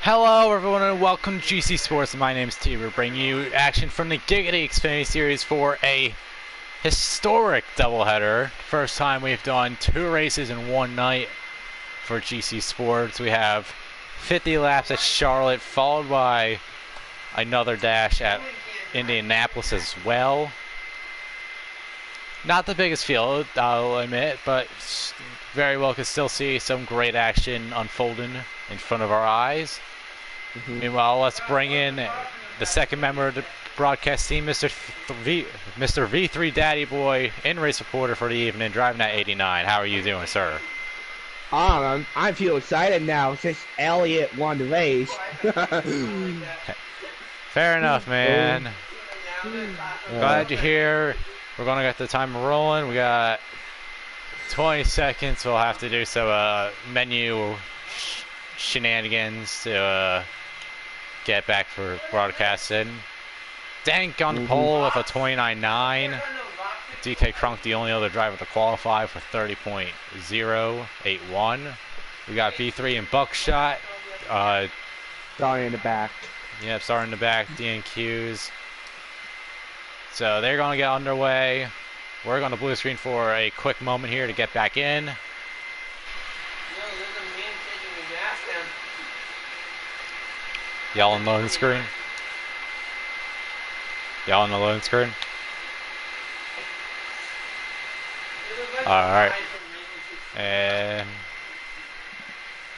Hello everyone and welcome to GC Sports. My name is T. We're bringing you action from the Giggity Xfinity series for a historic doubleheader. First time we've done 2 races in one night for GC Sports. We have 50 laps at Charlotte, followed by another dash at Indianapolis as well. Not the biggest field, I'll admit, but very well could still see some great action unfolding in front of our eyes. Meanwhile, let's bring in the second member of the broadcast team, Mr. V3 Daddy Boy, in-race reporter for the evening, driving at 89. How are you doing, sir? I feel excited now since Elliott won the race. Fair enough, man. Glad you're here. We're going to get the timer rolling. We got 20 seconds. We'll have to do some menu shenanigans to get back for broadcasting. Dank on the pole with a 29.9. DK Crunk, the only other driver to qualify, for 30.081. We got V3 and Buckshot. Starting in the back. Yep, starting in the back, DNQs. So they're going to get underway. We're going to blue screen for a quick moment here to get back in. Y'all on the loading screen? Y'all on the loading screen? Alright. And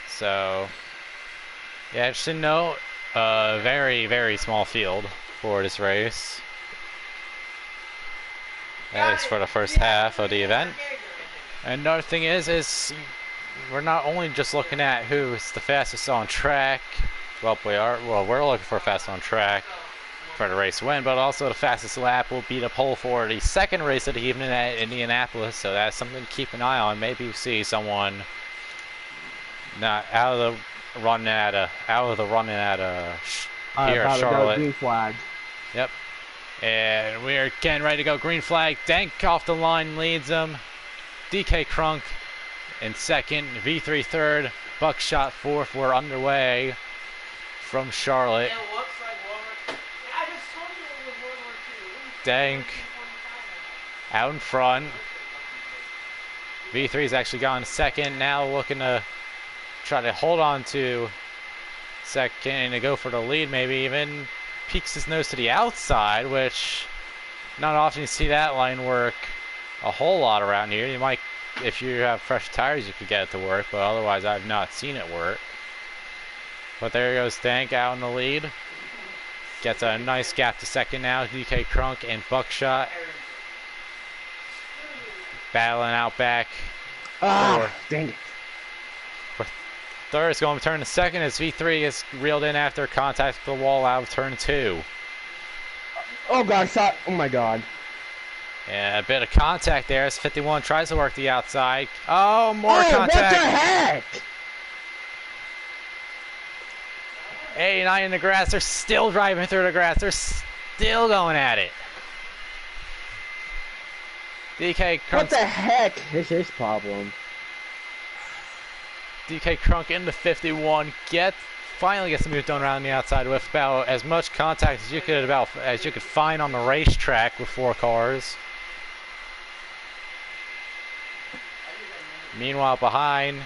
so, yeah, just a note, very, very small field for this race. At least for the first half of the event. And another thing is we're not only just looking at who's the fastest on track. Well, we're looking for fast on track for the race win, but also the fastest lap will be the pole for the second race of the evening at Indianapolis. So that's something to keep an eye on. Maybe we see someone not out of the running at here at Charlotte. Green flag. Yep. And we're getting ready to go. Green flag. Dank off the line leads them. DK Crunk in second. V3 third. Buckshot fourth. We're underway from Charlotte. Dank out in front. V3's actually gone second. Now looking to try to hold on to second and to go for the lead, maybe even peeks his nose to the outside, which not often you see that line work a whole lot around here. You might, if you have fresh tires, you could get it to work, but otherwise I've not seen it work. But there goes Dank out in the lead. Gets a nice gap to second now. DK Crunk and Buckshot battling out back. Dang it. Third is going to turn to second as V3 is reeled in after contact with the wall out of turn 2. Oh god, oh my god. Yeah, a bit of contact there as 51 tries to work the outside. Oh, more contact. What the heck? 89 in the grass. They're still driving through the grass. They're still going at it. DK Crunk. What the heck is his problem? DK Crunk into 51, finally gets the move done around the outside with about as much contact as you could find on the racetrack with 4 cars. Meanwhile, behind,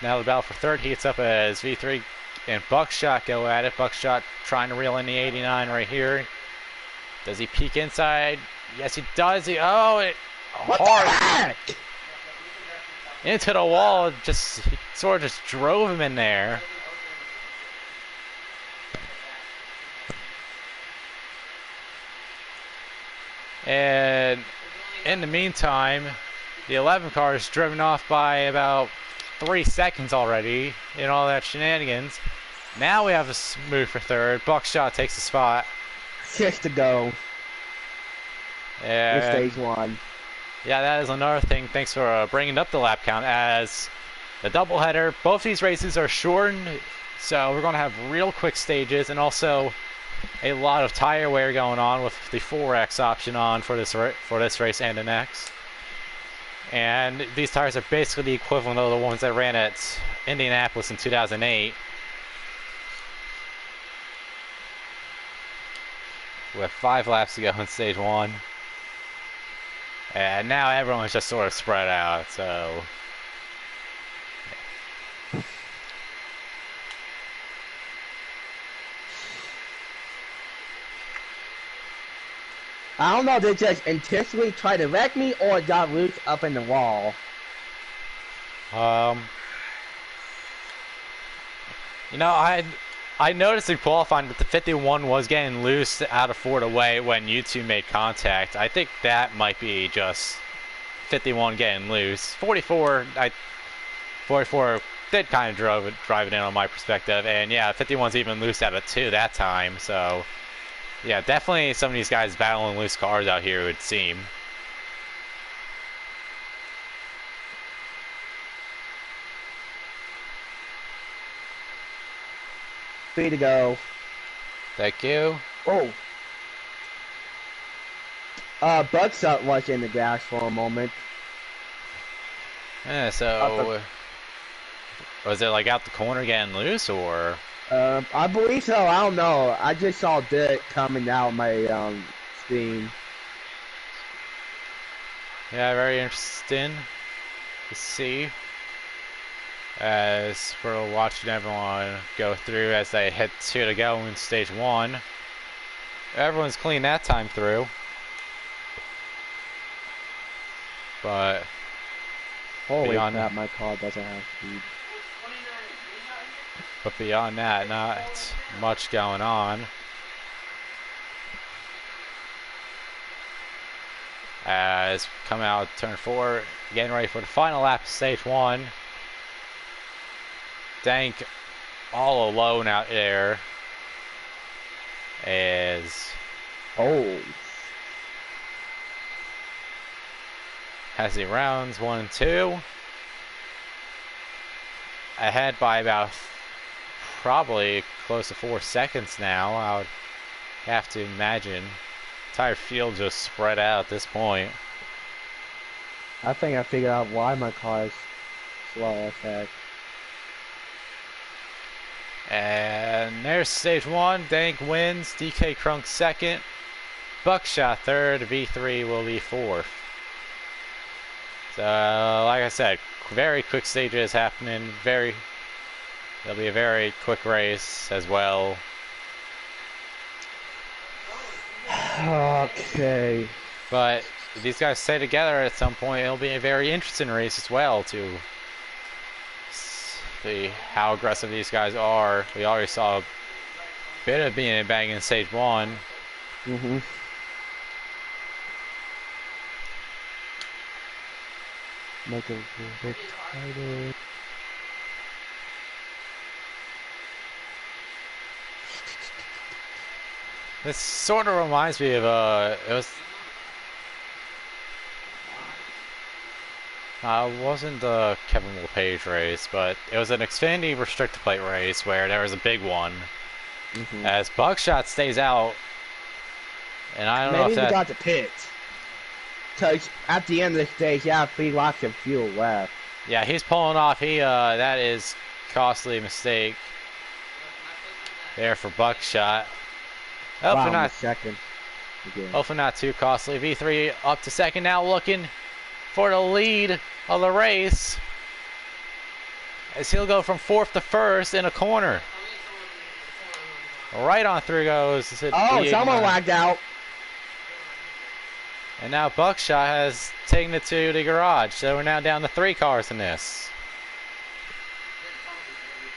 now the battle for third heats up as V3 and Buckshot go at it. Buckshot trying to reel in the 89 right here. Does he peek inside? Yes, he does. What the heck? Into the wall, he sort of just drove him in there. And in the meantime, the 11 car is driven off by about 3 seconds already in all that shenanigans. Now we have a move for third. Buckshot takes the spot. 6 to go. Yeah. Stage 1. Yeah, that is another thing. Thanks for bringing up the lap count as the doubleheader. Both these races are shortened, so we're going to have real quick stages and also a lot of tire wear going on with the 4X option on for this race and the next. And these tires are basically the equivalent of the ones that ran at Indianapolis in 2008. with 5 laps to go in stage 1. And now everyone's just sort of spread out, so... I don't know if they just intentionally try to wreck me or it got loose up in the wall. You know, I noticed in qualifying that the 51 was getting loose out of Ford away when you two made contact. I think that might be just 51 getting loose. 44 did kind of drive it in on my perspective, and yeah, 51's even loose out of 2 that time, so yeah, definitely some of these guys battling loose cars out here, it would seem. Free to go. Thank you. Oh. Buckshot was in the grass for a moment. Yeah, so was it like out the corner getting loose, or? I believe so. I don't know. I just saw dirt coming out my screen. Yeah, very interesting to see. As we're watching everyone go through as they hit 2 to go in stage 1. Everyone's clean that time through. But holy crap, my car doesn't have speed. But beyond that, not much going on. As come out turn 4, getting ready for the final lap of stage 1. Dank all alone out there as has the rounds 1 and 2 ahead by about probably close to 4 seconds now. I would have to imagine. Entire field just spread out at this point. I think I figured out why my car is slow as heck. And there's stage 1. Dank wins. DK Crunk second. Buckshot third. V3 will be fourth. So, like I said, very quick stages happening. It'll be a very quick race as well. Okay. But if these guys stay together at some point, it'll be a very interesting race as well to see how aggressive these guys are. We already saw a bit of being a bang in stage 1. Mm-hmm. Make it a bit tighter. This sort of reminds me of it wasn't the Kevin LePage race, but it was an Xfinity restrictor plate race where there was a big one. Mm-hmm. As Buckshot stays out, and I don't know if maybe he got the pit. Because at the end of the stage, you have 3 laps of fuel left. Yeah, he's pulling off. That is costly mistake there for Buckshot. Hopefully not second. Hopefully not too costly. V3 up to second now, looking for the lead of the race, as he'll go from 4th to 1st in a corner. Right on through goes. Someone lagged out. And now Buckshot has taken it to the garage. So we're now down to 3 cars in this.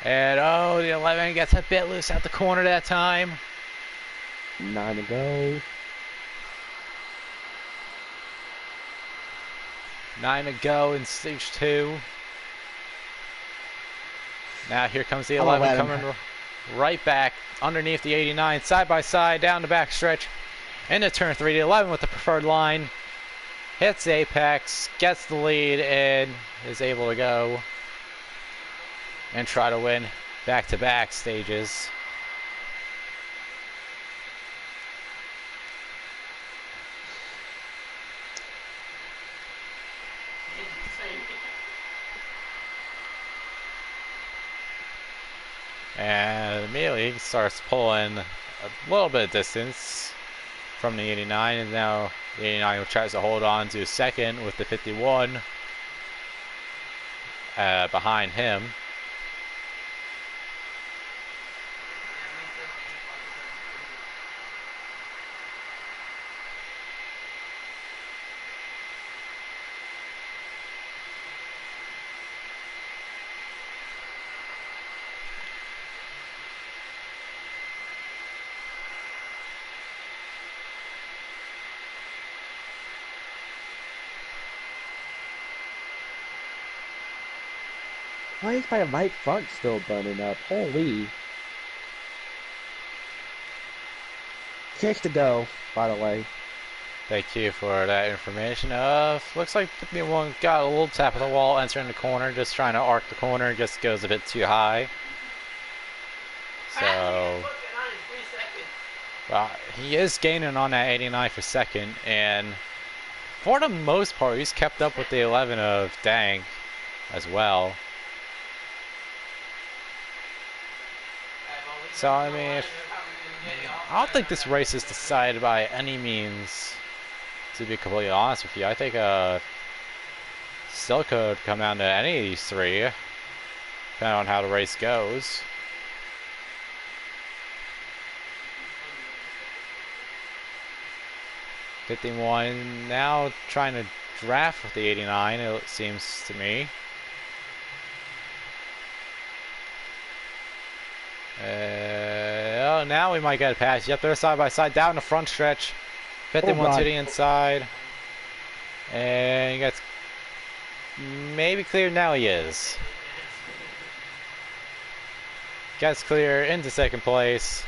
And the 11 gets a bit loose out the corner that time. 9 to go. 9 to go in stage 2. Now here comes the 11 coming right back underneath the 89, side by side down the back stretch into turn 3. The 11 with the preferred line hits the apex, gets the lead, and is able to go and try to win back-to-back stages. And immediately he starts pulling a little bit of distance from the 89, and now the 89 tries to hold on to second with the 51 behind him. Why is my right front still burning up? Holy. 6 to go, by the way. Thank you for that information. Looks like 51 got a little tap of the wall entering the corner, just trying to arc the corner, just goes a bit too high. So, he is gaining on that 89 for second, and for the most part, he's kept up with the 11 of Dank as well. So, I mean, I don't think this race is decided by any means, to be completely honest with you. I think still could come down to any of these three, depending on how the race goes. '51 now trying to draft with the 89, it seems to me. Oh, now we might get a pass. Yep, they're side by side down the front stretch. 51 to the inside. And he gets maybe cleared. Now he is. Gets clear into second place.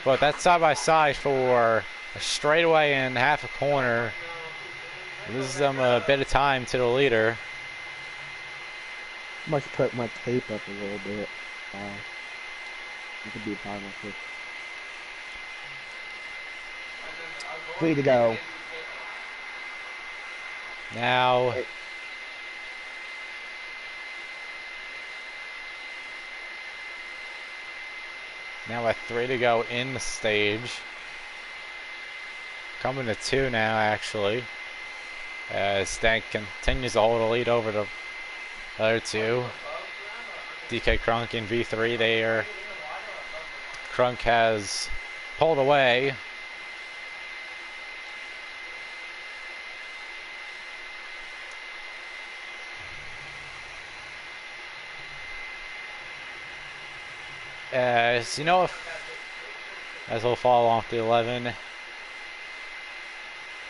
But that's side by side for a straightaway and half a corner. Loses them a bit of time to the leader. Must put my tape up a little bit. It could be a problem with it. 3 to go. Now with 3 to go in the stage. Coming to 2 now, actually. As Stank continues to hold a lead over the other two. DK Crunk in V3 there. Crunk has pulled away. As you know, as we'll fall off the 11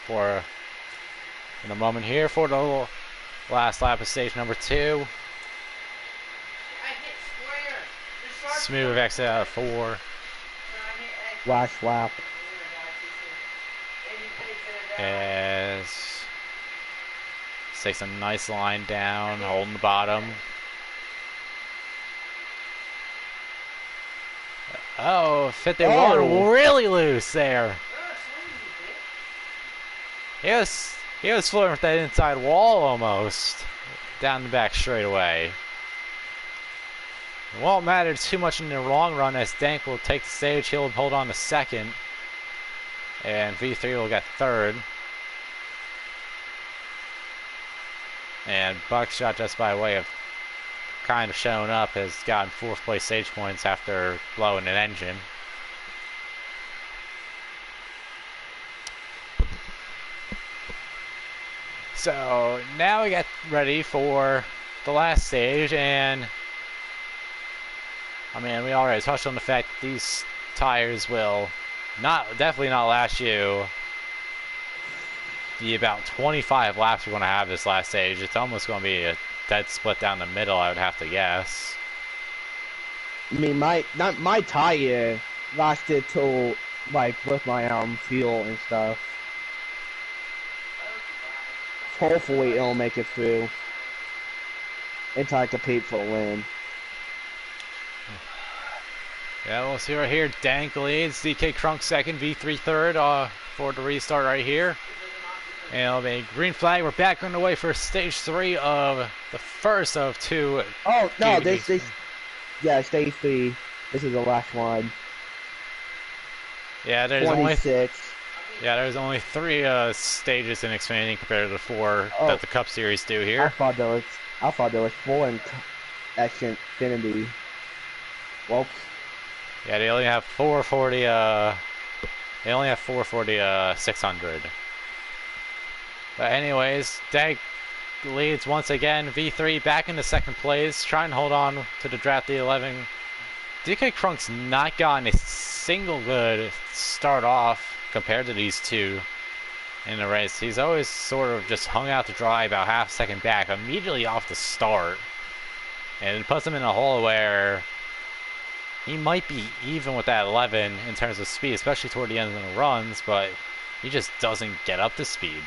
in a moment here for the last lap of stage number 2. Smooth exit out of 4. Last lap. As takes a nice line down, holding the bottom. Oh, 51 really loose there. He was flirting with that inside wall almost down the back straightaway. It won't matter too much in the long run as Dank will take the stage. He'll hold on to second, and V3 will get third. And Buckshot, just by way of kind of showing up, has gotten 4th place stage points after blowing an engine. So now we get ready for the last stage, and I mean, we already touched on the fact that these tires will definitely not last you the about 25 laps we're going to have this last stage. It's almost going to be a dead split down the middle, I would have to guess. I mean, my tire lasted till like with my fuel and stuff. Hopefully it'll make it through until I compete for a win. Yeah, we'll see right here. Dank leads, DK Crunk second, V3 third for the restart right here. And it'll be green flag. We're back on the way for stage 3 of the first of 2. Oh no, yeah, stage 3. This is the last one. Yeah, 26. there's only 3 stages in Xfinity compared to the 4 Oh, that the Cup Series do I here. thought there was 4 in Xfinity. Whoops. Yeah, they only have 440. They only have 440 600. But anyways, Dag leads once again. V3 back into second place, trying to hold on to the draft the 11. DK Crunk's not gotten a single good start off compared to these two in the race. He's always sort of just hung out to dry about half a second back immediately off the start. And it puts him in a hole where he might be even with that 11 in terms of speed, especially toward the end of the runs, but he just doesn't get up to speed.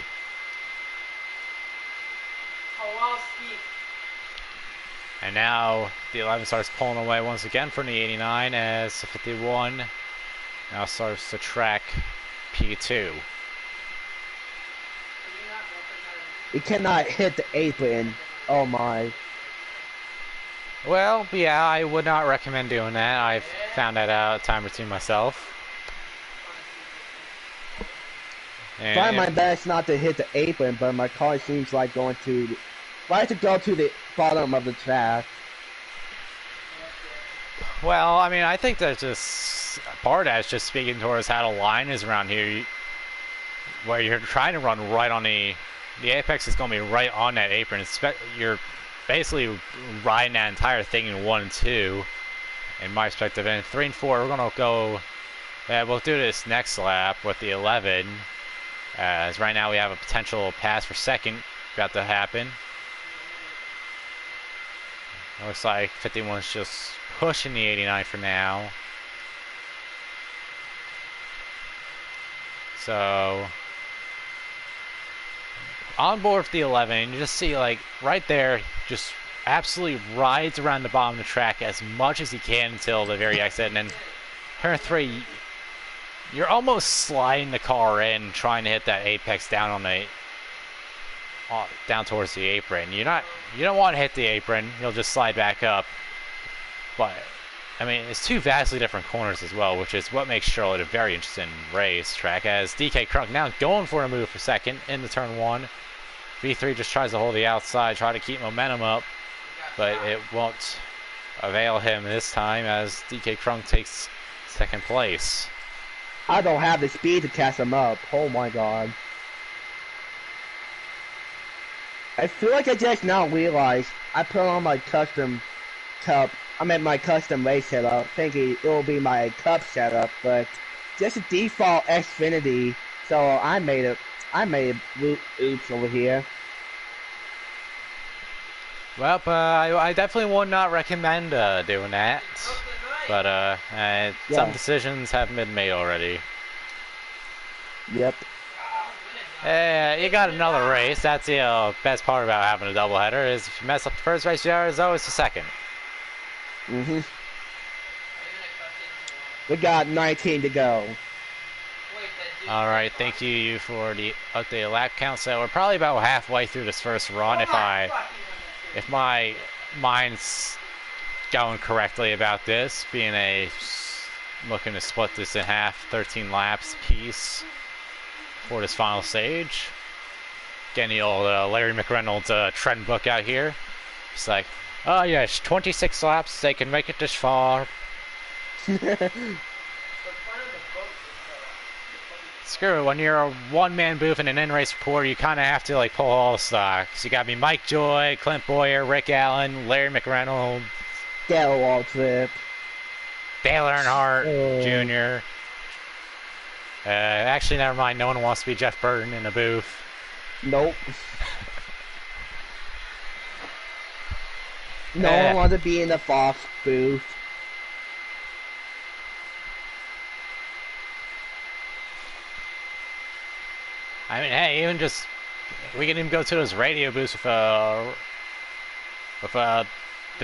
And now the 11 starts pulling away once again from the 89 as the 51 now starts to track P2. He cannot hit the apron. Oh my. Well, yeah, I would not recommend doing that. I've found that out a time or two myself. Trying my best not to hit the apron, but my car seems like going to right to go to the bottom of the track. Well, I mean, I think that just part of that is just speaking towards how the line is around here, where you're trying to run right on the apex is going to be right on that apron. You're basically riding that entire thing in 1 and 2, in my perspective. And 3 and 4, we're going to go. We'll do this next lap with the 11. As right now we have a potential pass for second about to happen. It looks like 51's just pushing the 89 for now. So on board with the 11, you just see like right there, just absolutely rides around the bottom of the track as much as he can until the very exit, and then turn 3. You're almost sliding the car in, trying to hit that apex down on the down towards the apron. You don't want to hit the apron. You'll just slide back up. But I mean, it's 2 vastly different corners as well, which is what makes Charlotte a very interesting racetrack. As DK Crunk now going for a move for second in the turn 1. V3 just tries to hold the outside, try to keep momentum up, but it won't avail him this time as DK Crunk takes second place. I don't have the speed to catch him up. Oh my god. I feel like I just now realized I put on my custom cup. My custom race setup, thinking it will be my cup setup, but just a default Xfinity. So I made a oops over here. Well, I definitely would not recommend doing that. But some decisions have been made already. Yep. You got another race. That's the best part about having a doubleheader is if you mess up the first race, there's always the second. We got 19 to go. All right, thank you for the updated lap count. So we're probably about halfway through this first run if my mind's going correctly about this, being looking to split this in half, 13 laps piece for this final stage. Getting the old Larry McReynolds trend book out here. It's like, oh yes, 26 laps, they can make it this far. Screw it, when you're a one-man booth in an in-race report, you kind of have to like pull all the stocks. You gotta be Mike Joy, Clint Boyer, Rick Allen, Larry McReynolds, Dale Waltrip, Dale Earnhardt Jr. Actually, never mind. No one wants to be Jeff Burton in a booth. Nope. No one wants to be in the Fox booth. I mean, hey, even just we can even go to those radio booths with the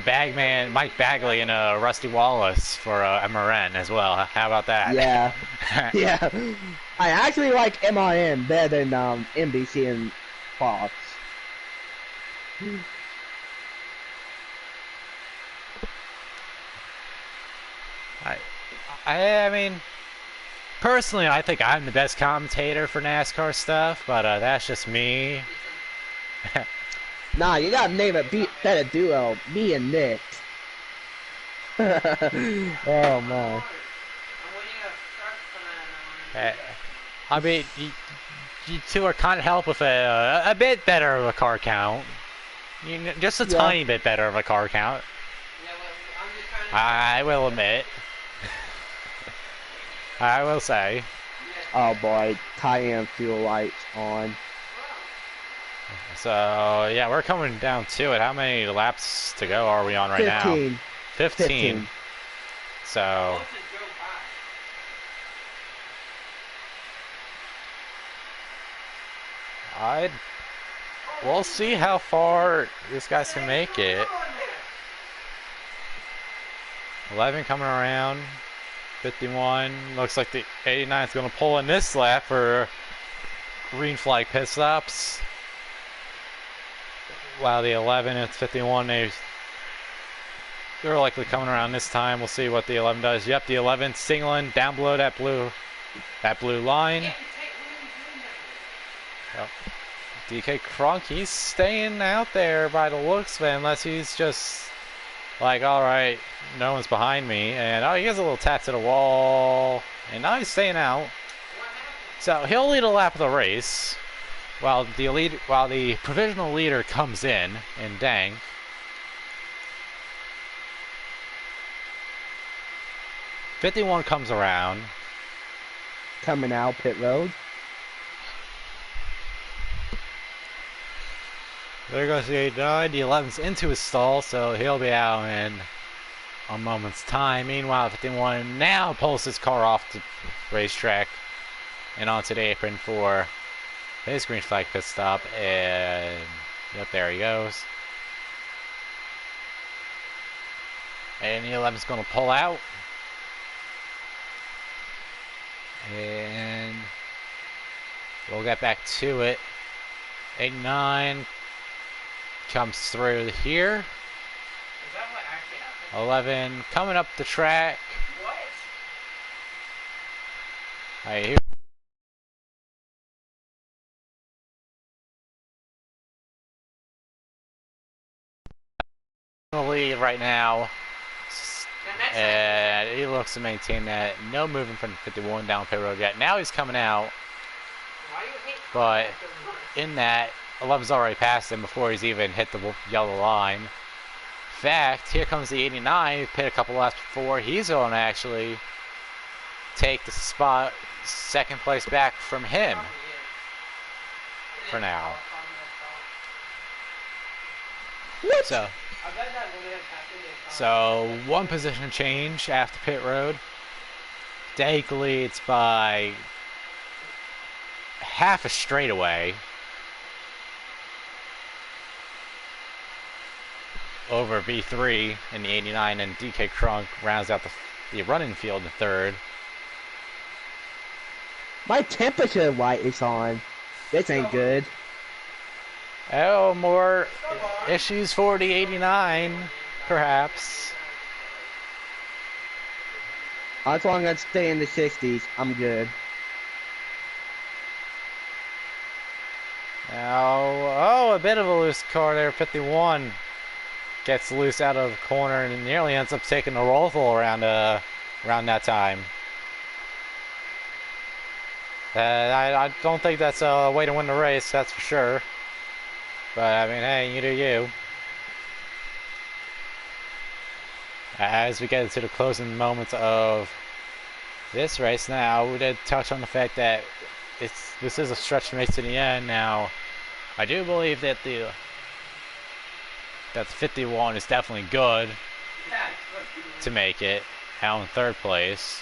Bagman, Mike Bagley, and Rusty Wallace for MRN as well. How about that? Yeah, yeah. I actually like MRN better than NBC and Fox. I mean, Personally, I think I'm the best commentator for NASCAR stuff, but that's just me. Nah, you gotta name a better duo. Me and Nick. Oh man. I mean, you two are kind of help with a bit better of a car count. Just a Yeah. tiny bit better of a car count. I will admit. I will say. Oh boy, tire and fuel lights on. So, yeah, we're coming down to it. How many laps to go are we on right 15. now? 15. So, we'll see how far these guys can make it. 11 coming around. 51. Looks like the 89 is going to pull in this lap for green flag pit stops. While the 11 and 51, they're likely coming around this time. We'll see what the 11 does. Yep, the 11 signaling down below that blue line. Yep. DK Crunk, he's staying out there by the looks of it, unless he's just like, all right, no one's behind me. And oh, he gets a little tap to the wall, and now he's staying out. So he'll lead a lap of the race, while the provisional leader comes in, and dang. '51 comes around. Coming out pit road. There goes the 89. The 11's into his stall, so he'll be out in a moment's time. Meanwhile, 51 now pulls his car off the racetrack and onto the apron for his green flag pit stop. And yep, there he goes. And the 11's going to pull out. And we'll get back to it. 89 comes through here. Is that what actually happened? 11 coming up the track. What? I hear. Lead right now, and he looks to maintain that. No movement from 51 down pit road yet. Now he's coming out, but in that 11's already passed him before he's even hit the yellow line. In fact, here comes the 89. He pit a couple laps before. He's going to actually take the spot, second place back from him for now. What? So one position change after pit road. Dake leads by half a straightaway over V3 in the 89, and DK Crunk rounds out the running field in third. My temperature light is on. This ain't good. Oh, more issues for the 89, perhaps. As long as I stay in the 60s, I'm good. Now, a bit of a loose car there. 51 gets loose out of the corner and nearly ends up taking a roll around that time. I don't think that's a way to win the race, that's for sure. But, I mean, hey, you do you. As we get into the closing moments of this race now, we did touch on the fact that this is a stretch race to the end. Now, I do believe that the 51 is definitely good to make it out in third place.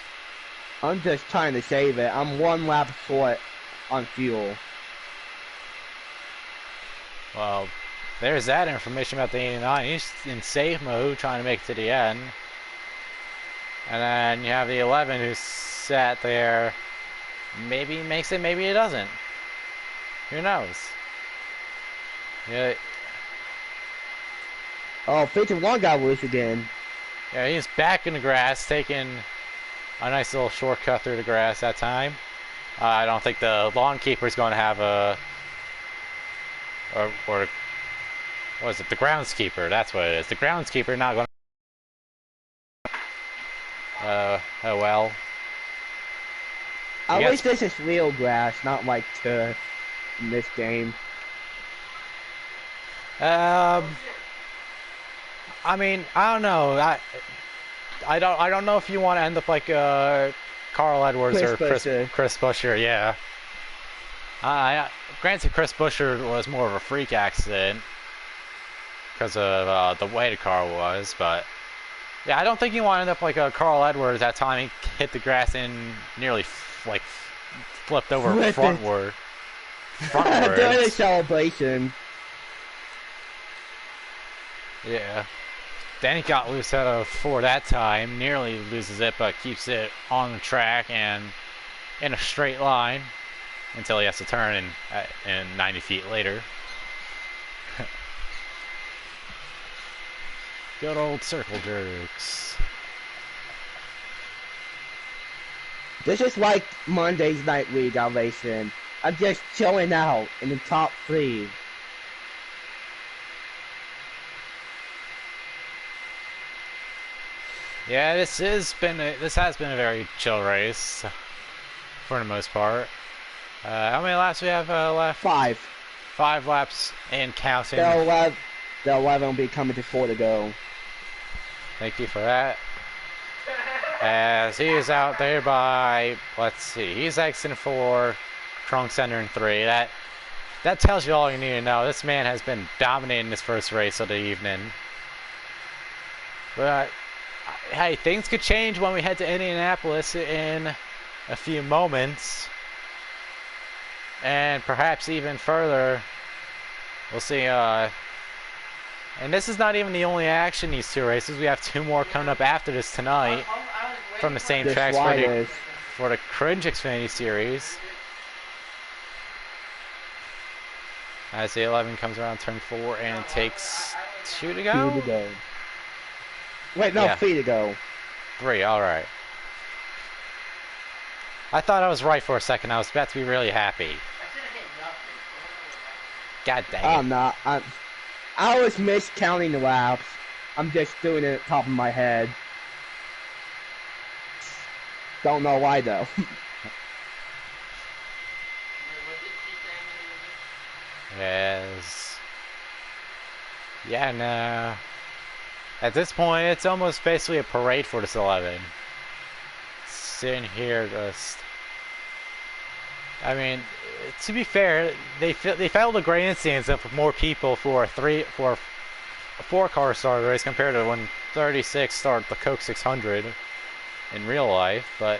I'm just trying to save it. I'm one lap short on fuel. Well, there's that information about the 89. He's in safe mode, trying to make it to the end. And then you have the 11 who's sat there. Maybe he makes it, maybe he doesn't. Who knows? Yeah. Oh, 51 got loose again. Yeah, he's back in the grass, taking a nice little shortcut through the grass that time. I don't think the lawn keeper is going to have a, or what is it? The groundskeeper. That's what it is. The groundskeeper not going. Oh well. I wish this is real grass, not like turf in this game. I mean, I don't know. I don't know if you want to end up like Carl Edwards Chris or Buescher. Chris Buescher. Yeah. Granted, Chris Buescher was more of a freak accident because of the way the car was, but yeah, I don't think you want to end up like Carl Edwards. That time he hit the grass and nearly flipped over frontwards. During a celebration. Yeah. Then he got loose out of 4 that time, nearly loses it, but keeps it on the track and in a straight line until he has to turn in 90 feet later. Good old circle jerks. This is like Monday's Night League elevation. I'm just chilling out in the top 3. Yeah, this has been a very chill race for the most part. How many laps we have left? 5. 5 laps and counting. The 11 will be coming to 4 to go. Thank you for that. As he is out there by, let's see, he's exiting 4, Trunk's entering 3. That tells you all you need to know. This man has been dominating this first race of the evening. But hey, things could change when we head to Indianapolis in a few moments. And perhaps even further, we'll see. And this is not even the only action these 2 races. We have 2 more coming up after this tonight from the same tracks for the Cringe Xfinity series. As the 11 comes around turn 4 and it takes 2 to go? 2 to go. Wait, no, yeah. 3 to go. 3, alright. I thought I was right for a second. I was about to be really happy. God dang it. I'm not. I always miss counting the laps. I'm just doing it at the top of my head. Don't know why though. Yes. Yeah, no. At this point, it's almost basically a parade for this 11. Sitting here just... I mean, to be fair, they filled the grandstands up with more people for a 4-car start race compared to when 36 started the Coke 600 in real life. But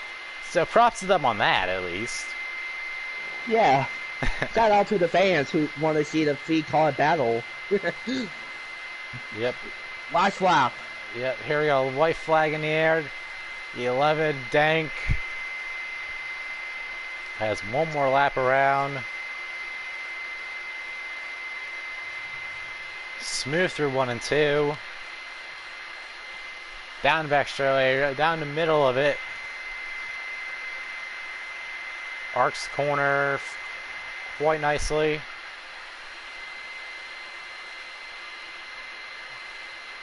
so props to them on that, at least. Yeah. Shout out to the fans who want to see the 3-car battle. Yep. Last lap. Yep. Here we go. White flag in the air. The 11 Dank has 1 more lap around. Smooth through 1 and 2. Down back straight, down the middle of it. Arcs the corner quite nicely.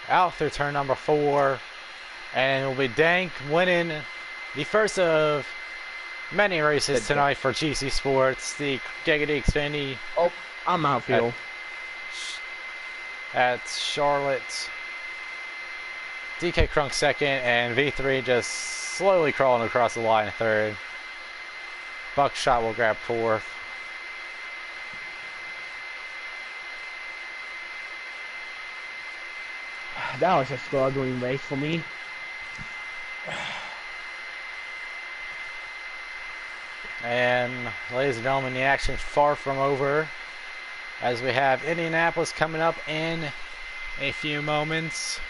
Out through turn number 4. And it will be Dank winning the first of many races tonight for GCSports, the Giggity Xfinity. Oh, I'm outfield. At Charlotte. DK Crunk second, and V3 just slowly crawling across the line 3rd. Buckshot will grab 4th. That was a struggling race for me. And ladies and gentlemen, the action is far from over, as we have Indianapolis coming up in a few moments.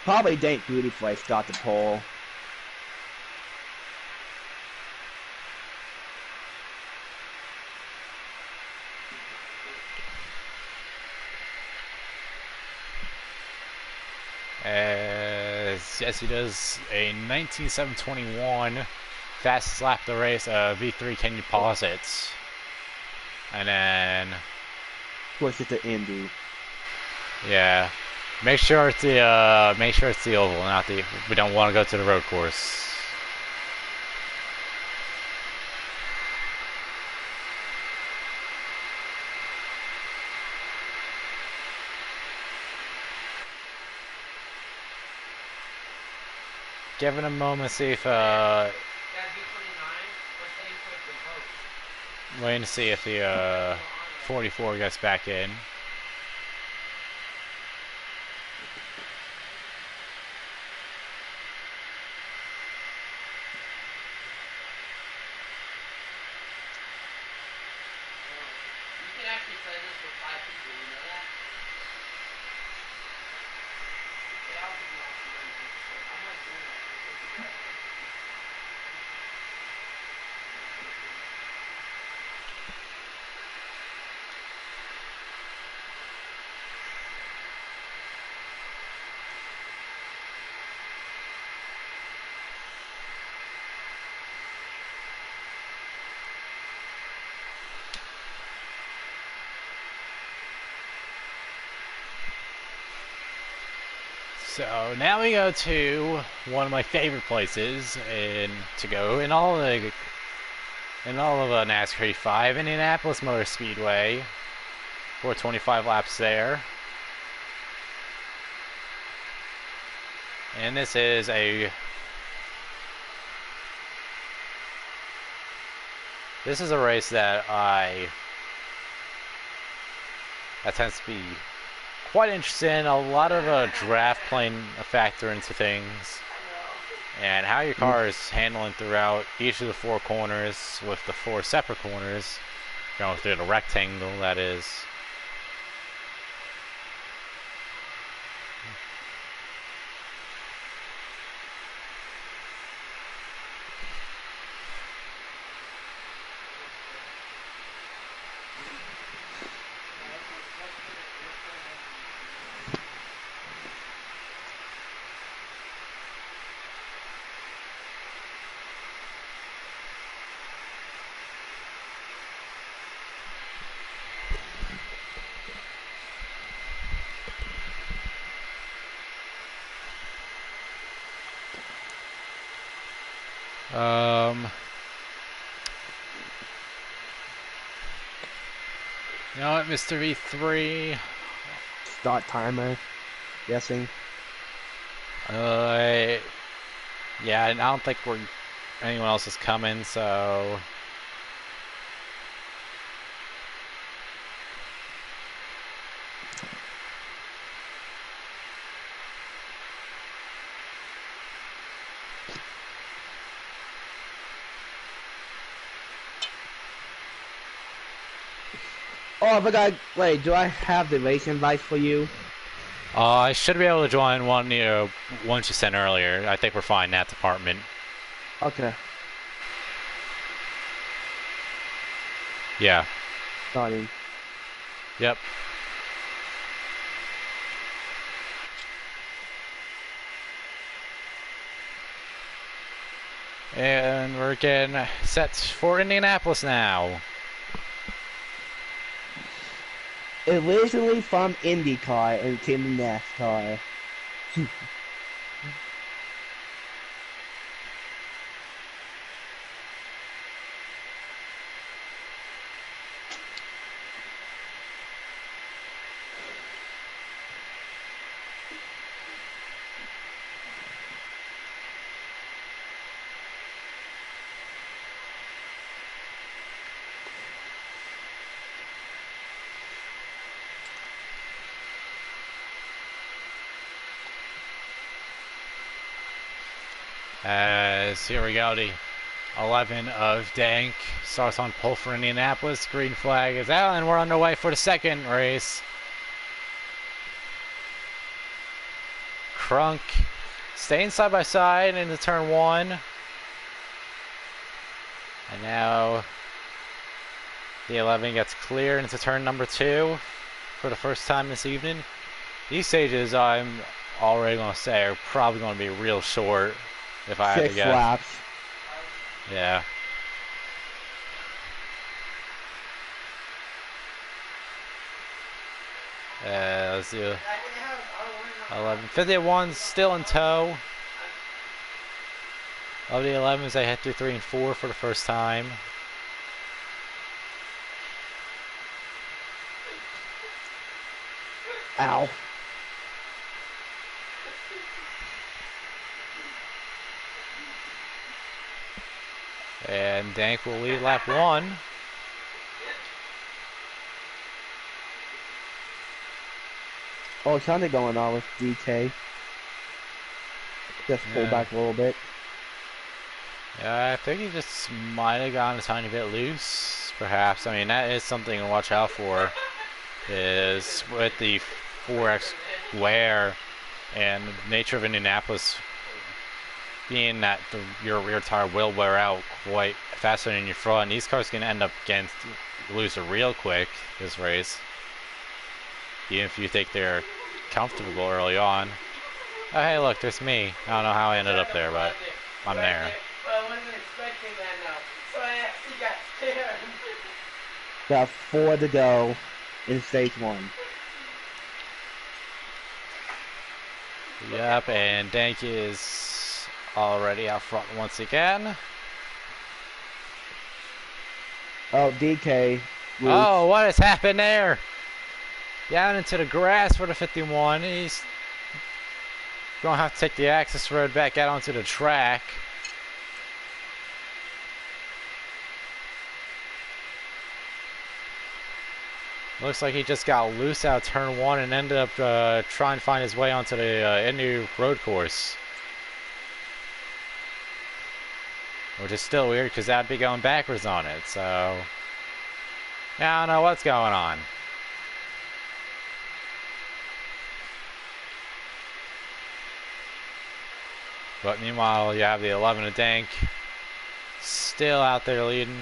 Probably didn't beautifully start the pole. Yes, he does a 19.721 fastest lap of the race. V3, can you pause it? And then, Push it to Indy. yeah, make sure it's the oval, not the. We don't want to go to the road course. Give it a moment, see if That V29 was heading towards the boat. waiting to see if the 44 gets back in. You can actually play this with 5 people, you know that? Yeah, I'll give you option on that. I'm not doing that. So now we go to one of my favorite places to go in all of NASCAR 5, Indianapolis Motor Speedway. 425 laps there. And this is a race that tends to be quite interesting. A lot of draft playing a factor into things, and how your car is handling throughout each of the 4 corners, with the 4 separate corners going through the rectangle, that is. You know what, Mr. V3? Start timer. Guessing. Yeah, and I don't think anyone else is coming, so. Oh, I forgot. Wait, do I have the race invite for you? I should be able to join one, once you sent earlier. I think we're fine in that department. Okay. Yeah. Starting. Yep. And we're getting set for Indianapolis now. Originally from IndyCar and came to NASCAR. As here we go, the 11 of Dank starts on pole for Indianapolis. Green flag is out, and we're underway for the second race. Crunk staying side by side into turn 1. And now the 11 gets clear into turn number 2 for the first time this evening. These stages, I'm already going to say, are probably going to be real short if I had to 6 guess. laps. Yeah. Let's do 11. 51 still in tow. Of the 11s, they hit through 3 and 4 for the first time. Ow. And Dank will lead lap 1. Oh, something going on with DK. Just pull back a little bit. Yeah, I think he just might have gotten a tiny bit loose, perhaps. I mean, that is something to watch out for, is with the 4X wear and the nature of Indianapolis being that your rear tire will wear out quite faster than your front. These cars can end up getting loose real quick this race, even if you think they're comfortable early on. Oh, hey, look, there's me. I don't know how I ended up there, but I'm there. Well, I wasn't expecting that now. So I actually got scared. Got 4 to go in stage 1. Yep, and Dank is already out front once again. Oh, DK. Loose. Oh, what has happened there? Down into the grass for the 51. He's going to have to take the access road back out onto the track. Looks like he just got loose out of turn 1 and ended up trying to find his way onto the Indy road course. Which is still weird because that'd be going backwards on it, so I don't know what's going on. But meanwhile, you have the 11 of Dank still out there leading.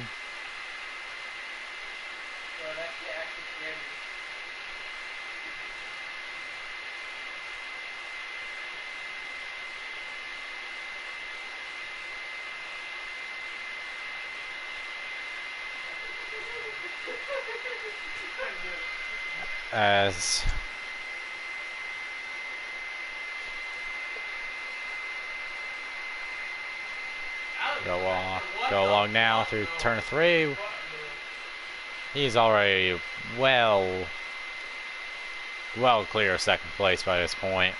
So that's actually scared me. As go along now through turn 3. He's already well clear of second place by this point.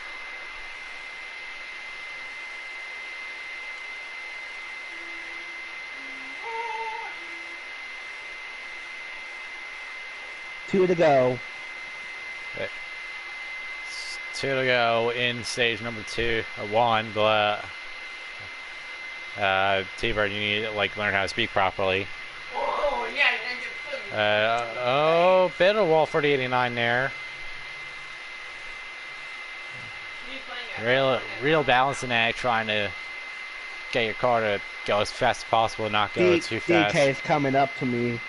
Two to go. 2 to go in stage number 2 or 1, but T-Bird, you need to learn how to speak properly. Oh, yeah, Oh, bit of wall for the 89 there. Real balancing act, trying to get your car to go as fast as possible, not go too fast. DK is coming up to me.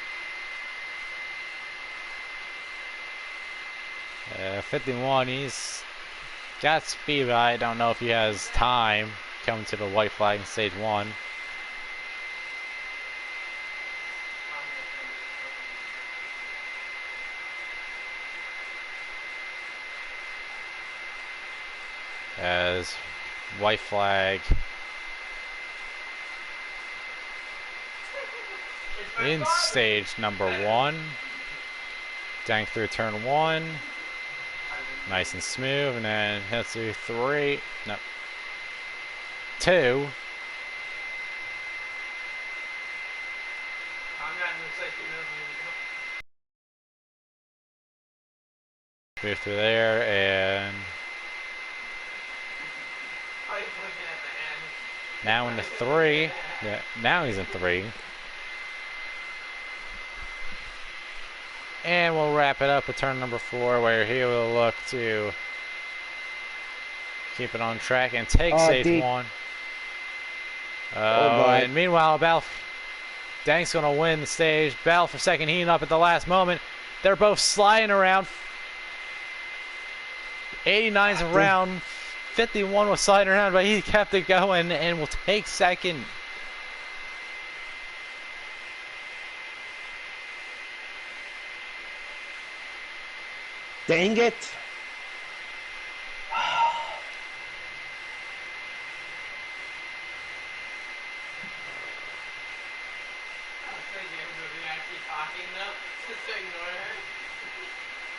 51, he's got speed, but I don't know if he has time coming to the white flag in stage 1. As white flag in stage number 1. Dank through turn 1. Nice and smooth, and then hits through 3. No. 2. Move through there, and now into 3. Yeah, now he's in 3. And we'll wrap it up with turn number 4, where he will look to keep it on track and take safe one. Oh, God. And meanwhile, Dank's going to win the stage. Battle for second, heating up at the last moment. They're both sliding around. 89's around. 51 was sliding around, but he kept it going and will take second. Dang it.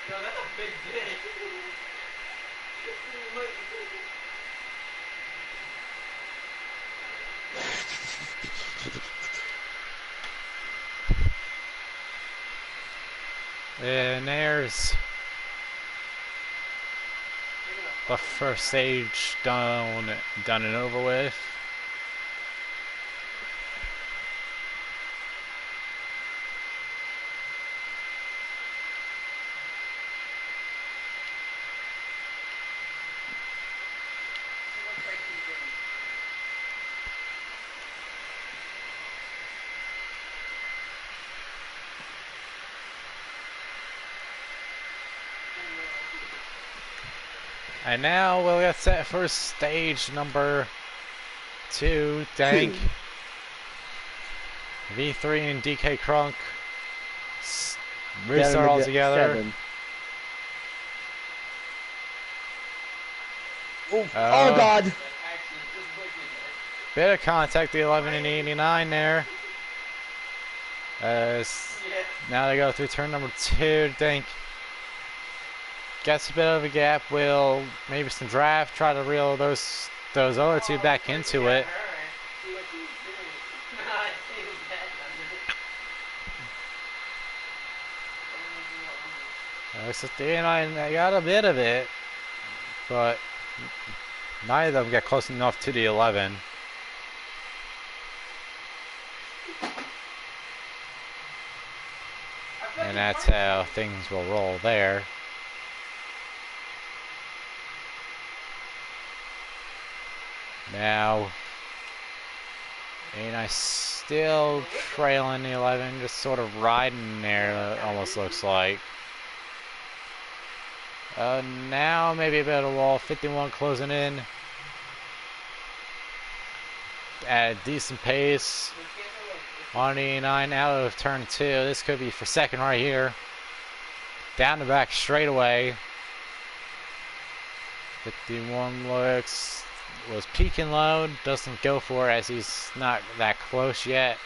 No, that's a big dick. And there's the first stage done and over with. And now we'll get set for stage number 2. Dank, V3 and DK Crunk restart all together. Oh, God. Bit of contact, the 11 and 89 there. Now they go through turn number 2. Dank gets a bit of a gap. Will maybe some draft, try to reel those other two back into it. So the 89 got a bit of it, but neither of them get close enough to the 11. And that's how things will roll there. Now, 89 still trailing the 11, just sort of riding there, it almost looks like. Now maybe a bit of a wall. 51 closing in at a decent pace. 189 out of turn 2. This could be for second right here. Down the back straight away. 51 was peaking low. Doesn't go for it as he's not that close yet.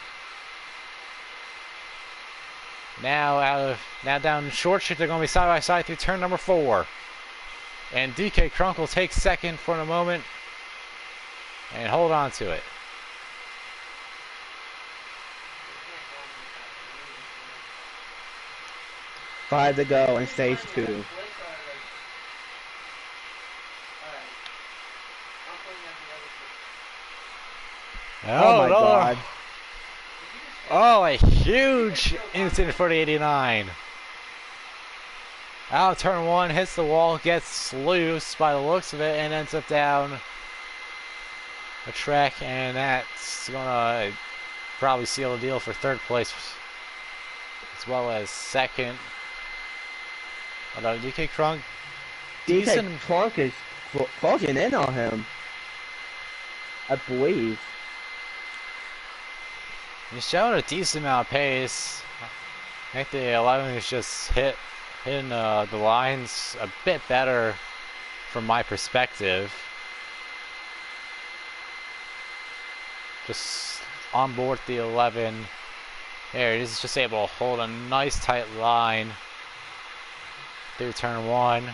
Now down short street, they're going to be side by side through turn number 4. And DK Crunk will take second for the moment and hold on to it. Five to go in stage 2. Oh my God. Oh, a huge incident for the 89. Out of turn 1, hits the wall, gets loose by the looks of it, and ends up down the track, and that's gonna probably seal the deal for third place as well as second. Although DK Crunk, DK Crunk is closing in on him, I believe. He's showing a decent amount of pace. I think the 11 is just hitting the lines a bit better from my perspective. Just on board the 11. There, he's just able to hold a nice tight line through turn 1.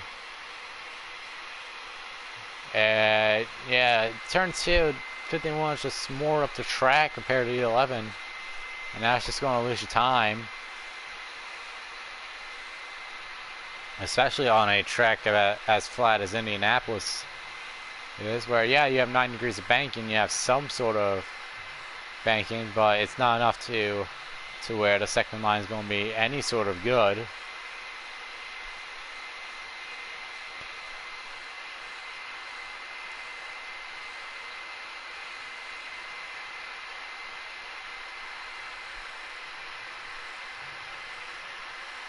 And yeah, turn 2, 51 is just more up the track compared to the 11. And now it's just going to lose you time. Especially on a track as flat as Indianapolis is, where, yeah, you have 9 degrees of banking, you have some sort of banking, but it's not enough to where the second line is going to be any sort of good.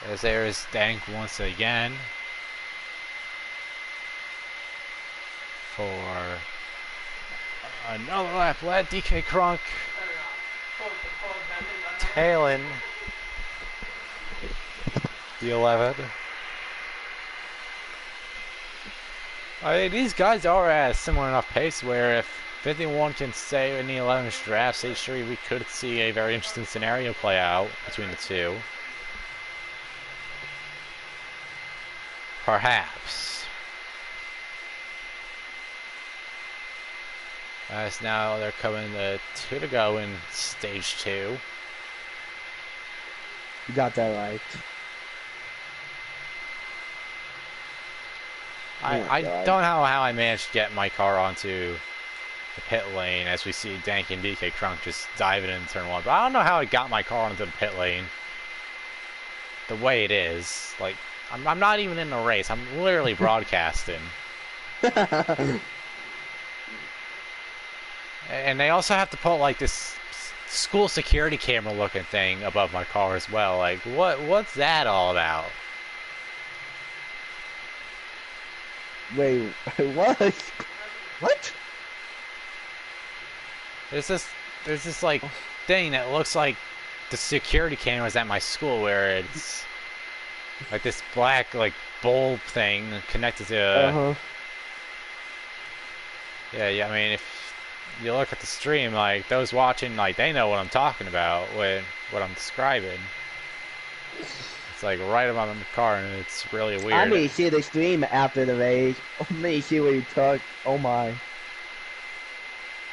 As there's Dank once again for another lap. Let DK Crunk tailing the 11. I mean, these guys are at a similar enough pace where if 51 can stay in the 11th draft, stage 3, we could see a very interesting scenario play out between the two. Perhaps. As now they're coming to 2 to go in stage 2. You got that right. I don't know how I managed to get my car onto the pit lane as we see Dank and DK Crunk just diving in turn 1. But I don't know how I got my car onto the pit lane the way it is. Like, I'm not even in the race. I'm literally broadcasting. And they also have to put like this school security camera looking thing above my car as well. Like, what's that all about? Wait, what? What? There's this like thing that looks like the security cameras at my school where it's like this black like bulb thing connected to yeah, I mean, if you look at the stream, like those watching, like they know what I'm talking about when what I'm describing. It's like right above my car, and it's really weird. I need to see the stream after the race. Let me see what you took. Oh my.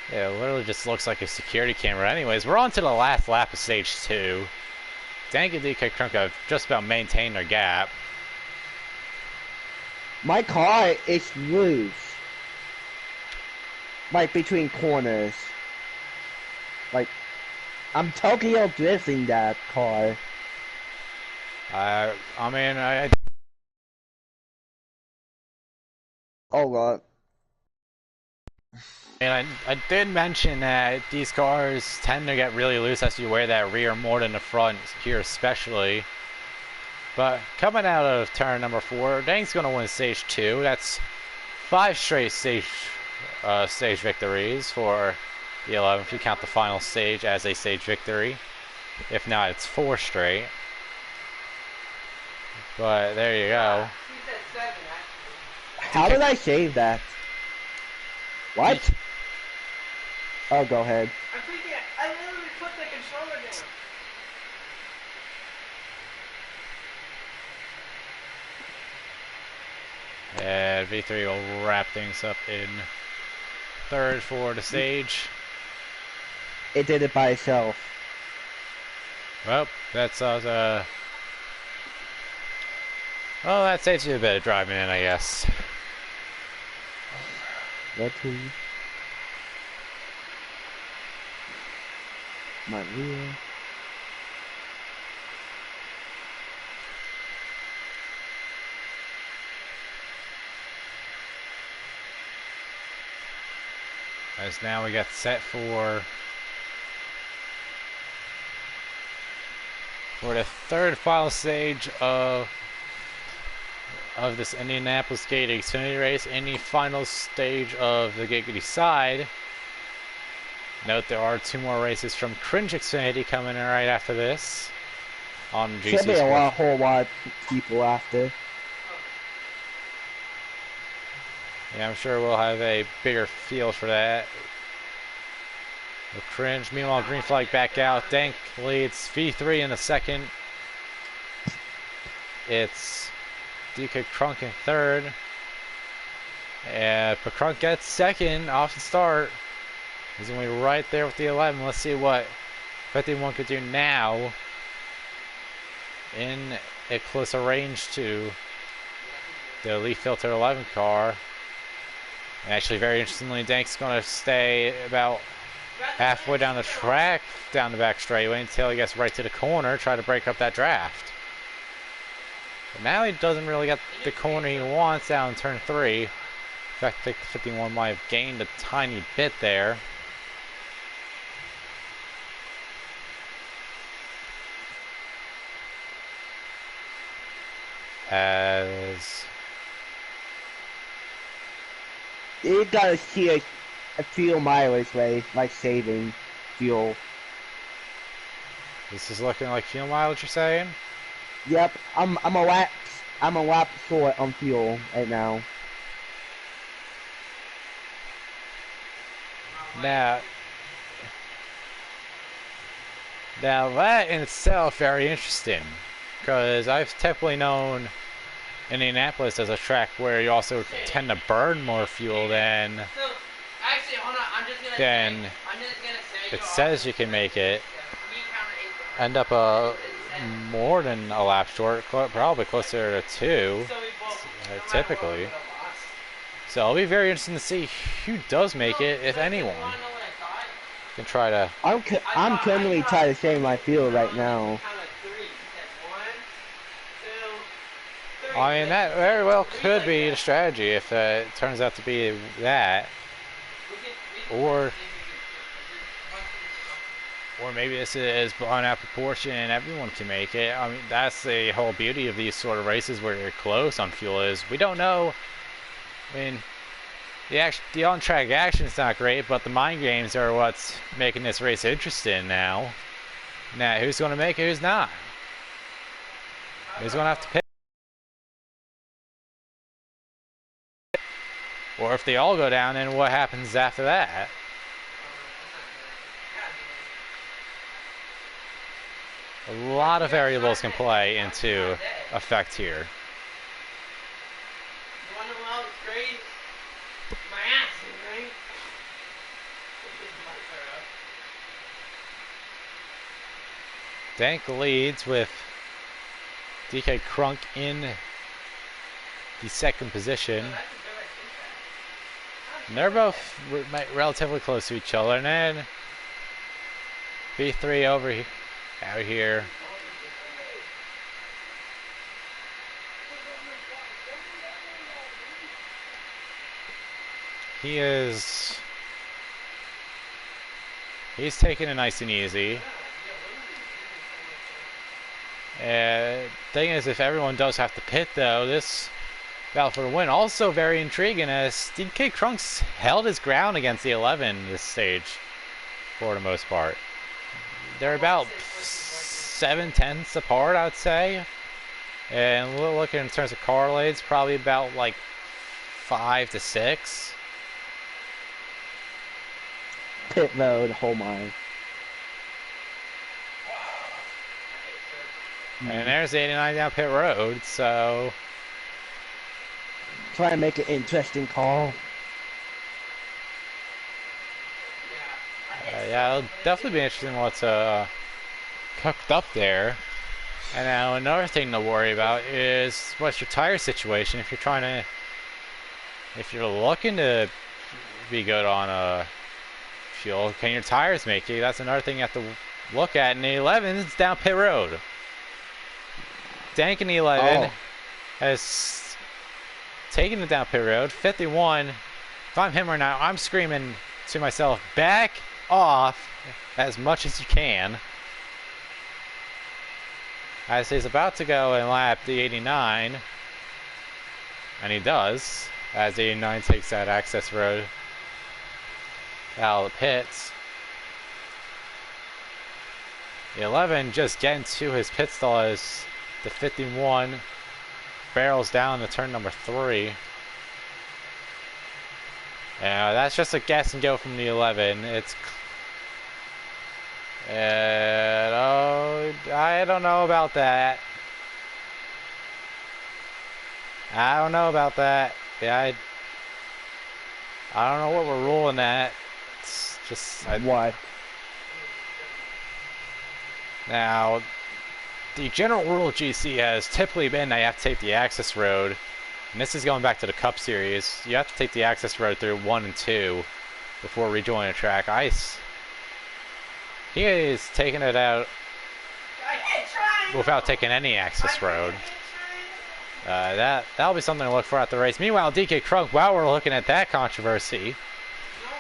Yeah, it literally just looks like a security camera. Anyways, we're on to the last lap of stage 2. Dank and DK Crunk have just about maintained their gap. My car is loose. Like between corners. Like, I'm Tokyo drifting that car. I mean, Oh god. And I did mention that these cars tend to get really loose as you wear that rear more than the front here especially. But coming out of turn number 4, Dank's going to win stage 2. That's 5 straight stage victories for the 11 if you count the final stage as a stage victory. If not, it's 4 straight. But there you go. He said 7, actually. How did I save that? What? Oh, go ahead. I'm freaking out. I literally put the controller down. And V3 will wrap things up in 3rd for the stage. It did it by itself. Well, that's well, that saves you a bit of driving in, I guess. What to? My rear. As now we got set for the 3rd final stage of this Indianapolis Giggity Xfinity race, in the final stage of the Giggity side. Note there are 2 more races from Cringe Xfinity coming in right after this on GCSports. Should be a whole lot of people after. Yeah, I'm sure we'll have a bigger field for that. The Cringe, meanwhile, green flag back out. Dank leads V3 in the 2nd. It's DK Crunk in 3rd. And Crunk gets 2nd off the start. He's going to be right there with the 11. Let's see what 51 could do now in a closer range to the Leaf Filter 11 car. And actually, very interestingly, Dank's going to stay about halfway down the track, down the back straightaway until he gets right to the corner, try to break up that draft. But now he doesn't really get the corner he wants down in turn 3. In fact, I think 51 might have gained a tiny bit there. As You gotta see a fuel mileage race, like saving fuel. this is looking like fuel mileage, you're saying? Yep, I'm a lap short on fuel right now. Now, that in itself very interesting, because I've typically known Indianapolis as a track where you also tend to burn more fuel than So, actually, hold on. I'm just gonna then say. I'm just gonna say. it says you can make it. Me counter 8. End up more than a lap short, probably closer to 2, So we both. No matter typically. what, we would've lost. So it'll be very interesting to see who does make it, if Listen, anyone. You wanna know what I thought? Can try to. I'm currently trying to save my fuel right now. Count of 3. You said 1, 2, 3. I mean, that very well could be the strategy if it turns out to be that. Or maybe this is blown out proportion and everyone can make it. I mean, that's the whole beauty of these sort of races where you're close on fuel is we don't know. I mean, the on-track action is not great, but the mind games are what's making this race interesting now. Now, who's going to make it, who's not? Who's going to have to pick? Or if they all go down, then what happens after that? A lot of variables can play into effect here. You wanna know how it's great? My ass is great. Dank leads with DK Crunk in the second position. And they're both relatively close to each other. And then V3 out here. He's taking it nice and easy. Thing is, if everyone does have to pit though, this battle for the win also very intriguing as DK Crunk's held his ground against the 11 this stage for the most part. They're about 7/10 apart, I'd say. And looking in terms of car leads, probably about like 5 to 6. Pit road, oh my. And there's 89 down pit road, so Try to make an interesting call. yeah, it'll definitely be interesting what's cooked up there. And now another thing to worry about is what's your tire situation if you're looking to be good on fuel. Can your tires make it? That's another thing you have to look at. And the 11 is down pit road. Dank in the 11 has taken it down pit road. 51. If I'm him right now, I'm screaming to myself, back off as much as you can. As he's about to go and lap the 89. And he does. As the 89 takes that access road out of the pits. The 11 just getting to his pit stall as the 51 barrels down to turn number 3. That's just a guess and go from the 11. I don't know about that. I don't know about that. Yeah, I don't know what we're ruling at. It's just What? Now, the general rule of GC has typically been that you have to take the access road, and this is going back to the Cup Series. You have to take the access road through 1 and 2 before rejoining a track. He is taking it out without taking any access road. That'll be something to look for at the race. Meanwhile, DK Crunk, while we're looking at that controversy,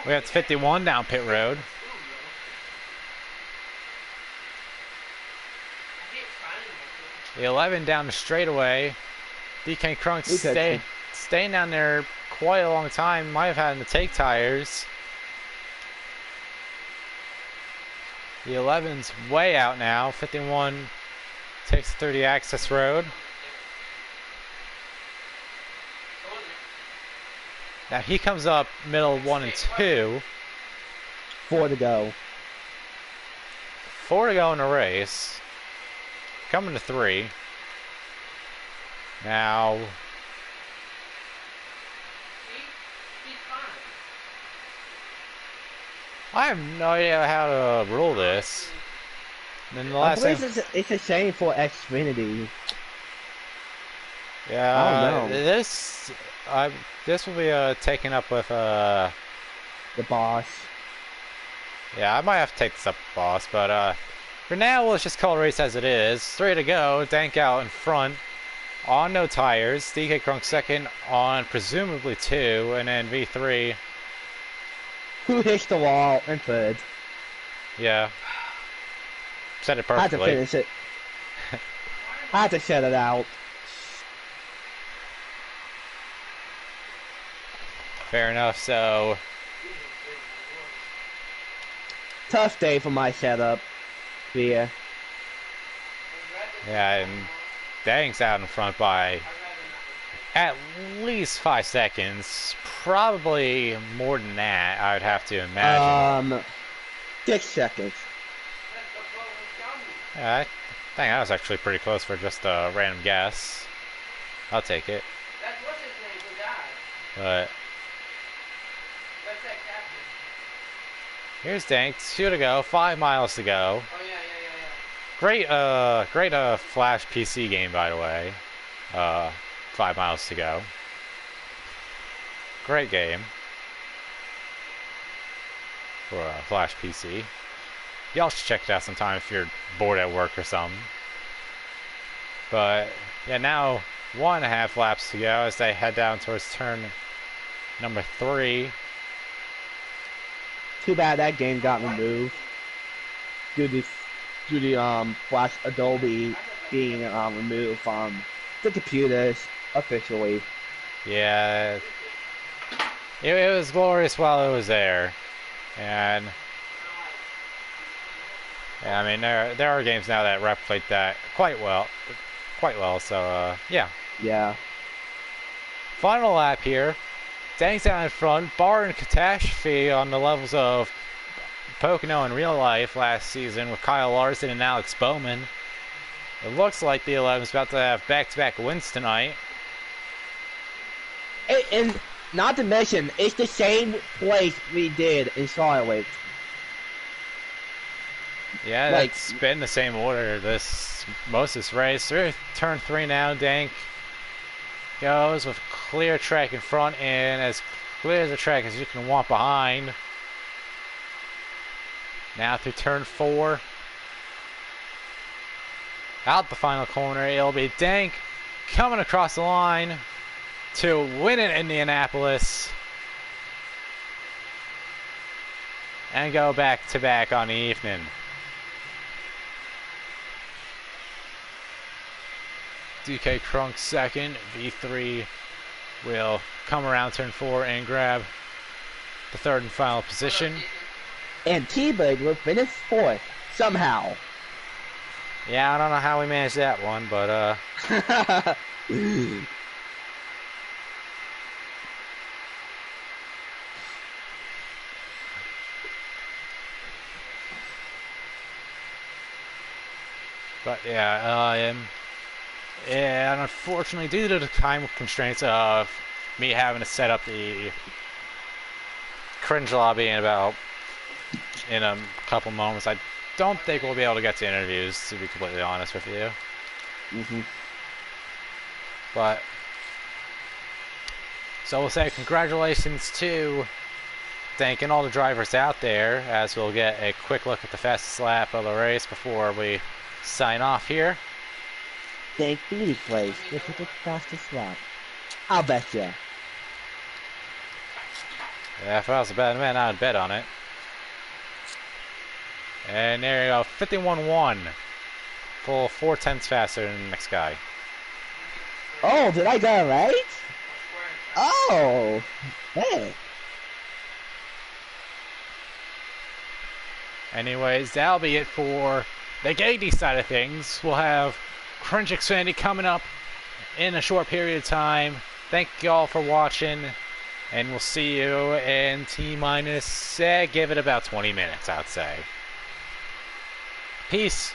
we have 51 down pit road. The 11 down the straightaway DK Crunk We could. staying down there quite a long time. Might have had to take tires. The 11's way out now. 51 takes the 30 access road. Now he comes up middle 1 and 2. 4 to go. 4 to go in the race. Coming to 3. Now. I have no idea how to rule this. And then the I last believe thing, it's a shame for Xfinity. yeah, I don't know. this will be taken up with The boss. yeah, I might have to take this up with boss, but for now let's just call the race as it is. 3 to go. Dank out in front on no tires. DK Crunk second on presumably 2, and then V3. Who hits the wall and third? Yeah, said it I had to perfectly. finish it. I had to shut it out. Fair enough. So Tough day for my setup. Yeah. yeah, and Dank's out in front by at least 5 seconds. Probably more than that, I would have to imagine. 6 seconds. Yeah, I think that was actually pretty close for just a random guess. I'll take it. That's what's his name who died. But That's that captain. here's Dank. 2 to go. 5 miles to go. Oh yeah. Great Flash PC game, by the way. 5 miles to go. Great game for Flash PC. Y'all should check it out sometime if you're bored at work or something. But yeah, now 1.5 laps to go as they head down towards turn number 3. Too bad that game got removed. Due to Flash Adobe being removed from the computers officially. Yeah, it was glorious while it was there, and yeah, I mean there are games now that replicate that quite well. So yeah. Yeah. Final lap here. Dank's out in front. Bar and catastrophe on the levels of Pocono in real life last season with Kyle Larson and Alex Bowman. It looks like the 11's about to have back-to-back wins tonight. And not to mention, it's the same place we did in Charlotte. Yeah, Like- it's been the same order most of this race. Through turn 3 now, Dank goes with clear track in front and as clear as a track as you can want behind. Now through turn 4. Out the final corner, it'll be Dank coming across the line to win in Indianapolis and go back-to-back on the evening. DK Crunk second. V3 will come around turn 4 and grab the third and final position. And T-Bird will finish 4th, somehow. Yeah, I don't know how we managed that one, but yeah, and unfortunately, due to the time constraints of me having to set up the cringe lobby in a couple moments, I don't think we'll be able to get to interviews, to be completely honest with you. But so we'll say congratulations to Dank and all the drivers out there, as we'll get a quick look at the fastest lap of the race before we sign off here. Thank Beauty Place. This is the fastest lap. I'll bet ya. Yeah, if I was a betting man, I would bet on it. And there you go, 51.1. Full 4/10 faster than the next guy. Oh, did I get it right? Square and Oh, hey. Anyways, that'll be it for the Giggity side of things. We'll have Crunch Xfinity coming up in a short period of time. Thank you all for watching, and we'll see you in T-minus, give it about 20 minutes, I'd say. Peace.